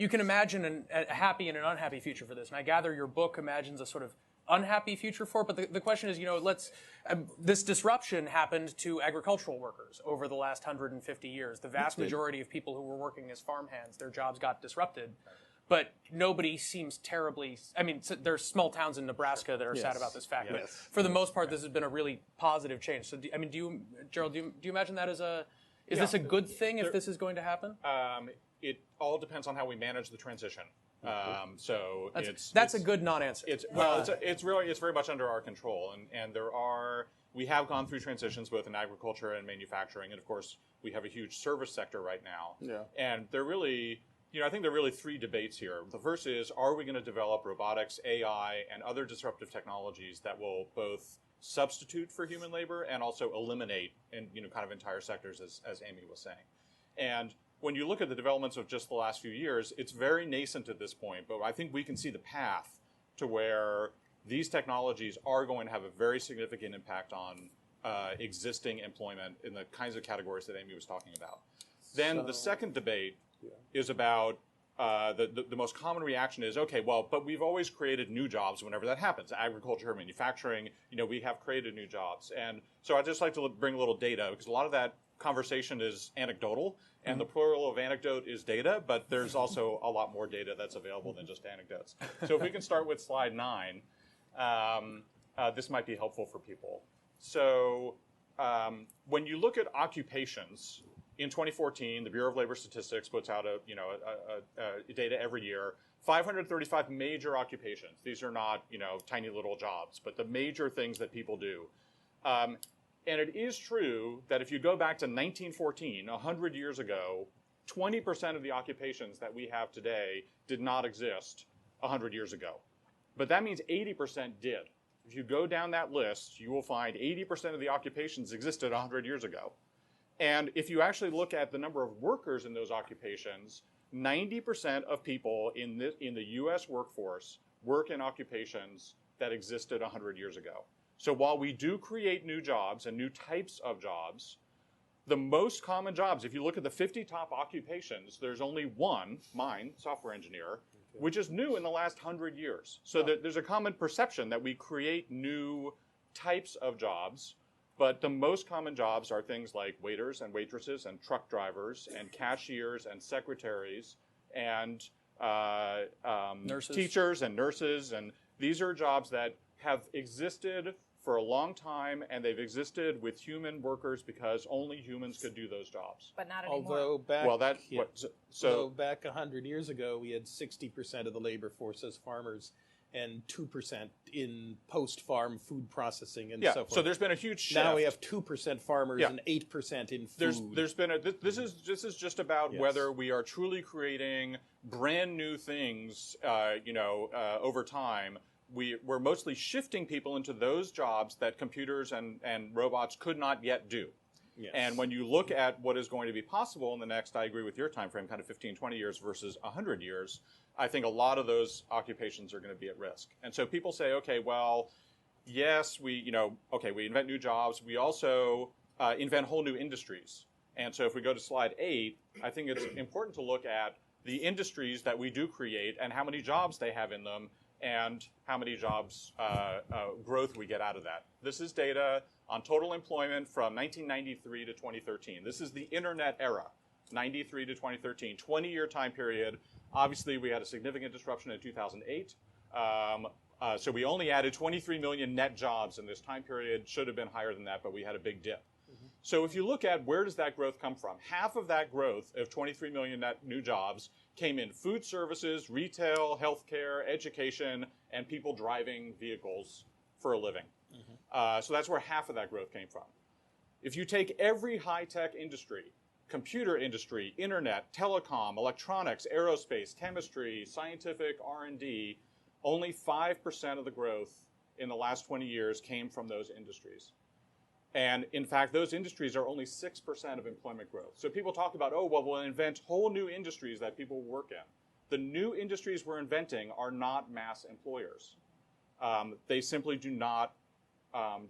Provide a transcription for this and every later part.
you can imagine a happy and an unhappy future for this. And I gather your book imagines a sort of unhappy future for it. But the question is, this disruption happened to agricultural workers over the last 150 years. The vast majority of people who were working as farmhands, their jobs got disrupted. But nobody seems terribly. I mean, there's small towns in Nebraska that are sad about this fact. But for the most part, this has been a really positive change. So, Gerald, do you imagine that as is this a good thing if this is going to happen? It all depends on how we manage the transition. So that's a good non-answer. It's very much under our control, and we have gone through transitions both in agriculture and manufacturing, and of course we have a huge service sector right now. Yeah. And they're really. I think there are really three debates here. The first is, are we going to develop robotics, AI, and other disruptive technologies that will both substitute for human labor and also eliminate kind of entire sectors, as Amy was saying. And when you look at the developments of just the last few years, it's very nascent at this point, but I think we can see the path to where these technologies are going to have a very significant impact on existing employment in the kinds of categories that Amy was talking about. Then the second debate is about the most common reaction is, okay, well, but we've always created new jobs whenever that happens. Agriculture, manufacturing, we have created new jobs. And so I'd just like to bring a little data, because a lot of that conversation is anecdotal, and the plural of anecdote is data, but there's also a lot more data that's available than just anecdotes. So if we can start with slide 9, this might be helpful for people. So when you look at occupations, in 2014, the Bureau of Labor Statistics puts out data every year. 535 major occupations. These are not tiny little jobs, but the major things that people do. And it is true that if you go back to 1914, 100 years ago, 20% of the occupations that we have today did not exist 100 years ago. But that means 80% did. If you go down that list, you will find 80% of the occupations existed 100 years ago. And if you actually look at the number of workers in those occupations, 90% of people in the U.S. workforce work in occupations that existed 100 years ago. So while we do create new jobs and new types of jobs, the most common jobs, if you look at the 50 top occupations, there's only one, mine, software engineer, which is new in the last 100 years. So there's a common perception that we create new types of jobs. But the most common jobs are things like waiters and waitresses and truck drivers and cashiers and secretaries and teachers and nurses. And these are jobs that have existed for a long time, and they've existed with human workers because only humans could do those jobs. But not anymore. Although back, back 100 years ago, we had 60% of the labor force as farmers, and 2% in post-farm food processing and so forth. So there's been a huge shift. Now we have 2% farmers and 8% in food. There's been this is just about whether we are truly creating brand new things, over time. We're mostly shifting people into those jobs that computers and robots could not yet do. Yes. And when you look at what is going to be possible in the next, I agree with your time frame, kind of 15, 20 years versus 100 years, I think a lot of those occupations are going to be at risk. And so people say, okay, well, yes, we invent new jobs. We also invent whole new industries. And so if we go to slide 8, I think it's important to look at the industries that we do create and how many jobs they have in them and how many jobs growth we get out of that. This is data on total employment from 1993 to 2013. This is the internet era, 93 to 2013, 20-year time period. Obviously, we had a significant disruption in 2008. So we only added 23 million net jobs in this time period. Should have been higher than that, but we had a big dip. So if you look at where does that growth come from, half of that growth of 23 million net new jobs came in food services, retail, healthcare, education, and people driving vehicles for a living. So that's where half of that growth came from. If you take every high-tech industry, computer industry, internet, telecom, electronics, aerospace, chemistry, scientific R&D, only 5% of the growth in the last 20 years came from those industries. And in fact, those industries are only 6% of employment growth. So people talk about, oh, well, we'll invent whole new industries that people work in. The new industries we're inventing are not mass employers. They simply do not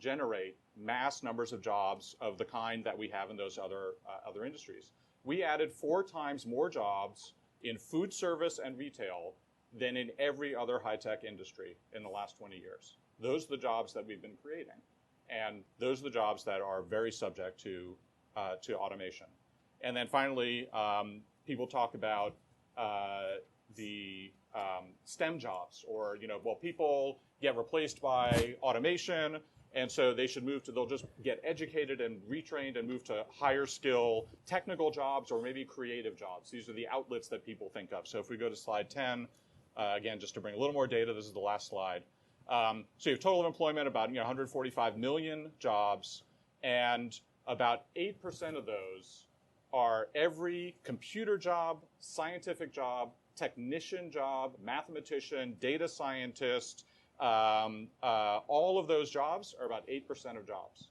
generate mass numbers of jobs of the kind that we have in those other industries. We added 4 times more jobs in food service and retail than in every other high-tech industry in the last 20 years. Those are the jobs that we've been creating. And those are the jobs that are very subject to automation. And then finally, people talk about the STEM jobs, or, well, people get replaced by automation, and so they should they'll just get educated and retrained and move to higher skill technical jobs or maybe creative jobs. These are the outlets that people think of. So if we go to slide 10, again, just to bring a little more data, this is the last slide. So you have total employment, about 145 million jobs, and about 8% of those are every computer job, scientific job, technician job, mathematician, data scientist. All of those jobs are about 8% of jobs.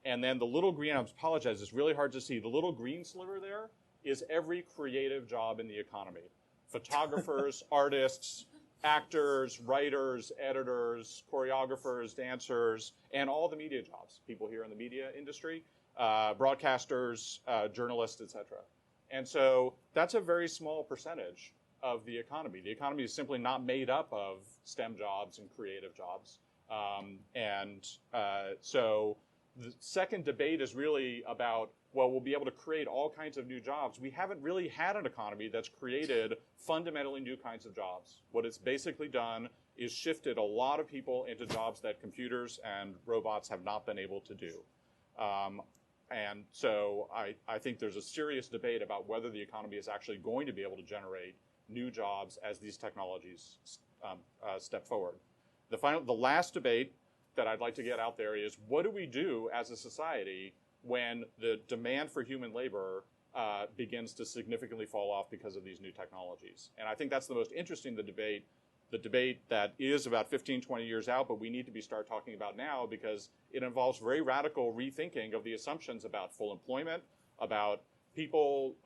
And then the little green, I apologize, it's really hard to see. The little green sliver there is every creative job in the economy. Photographers, artists, actors, writers, editors, choreographers, dancers, and all the media jobs, people here in the media industry, broadcasters, journalists, etc. And so that's a very small percentage of the economy. The economy is simply not made up of STEM jobs and creative jobs. So the second debate is really about, well, we'll be able to create all kinds of new jobs. We haven't really had an economy that's created fundamentally new kinds of jobs. What it's basically done is shifted a lot of people into jobs that computers and robots have not been able to do. And so I think there's a serious debate about whether the economy is actually going to be able to generate new jobs as these technologies step forward. The last debate that I'd like to get out there is, what do we do as a society when the demand for human labor begins to significantly fall off because of these new technologies? And I think that's the most interesting debate that is about 15, 20 years out, but we need to start talking about now, because it involves very radical rethinking of the assumptions about full employment, about people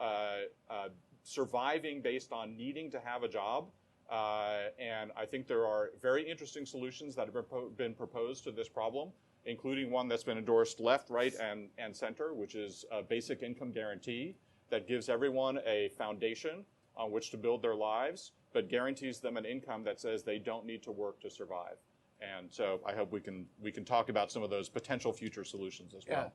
surviving based on needing to have a job. And I think there are very interesting solutions that have been proposed to this problem, including one that's been endorsed left, right, and center, which is a basic income guarantee that gives everyone a foundation on which to build their lives, but guarantees them an income that says they don't need to work to survive. And so I hope we can talk about some of those potential future solutions as well.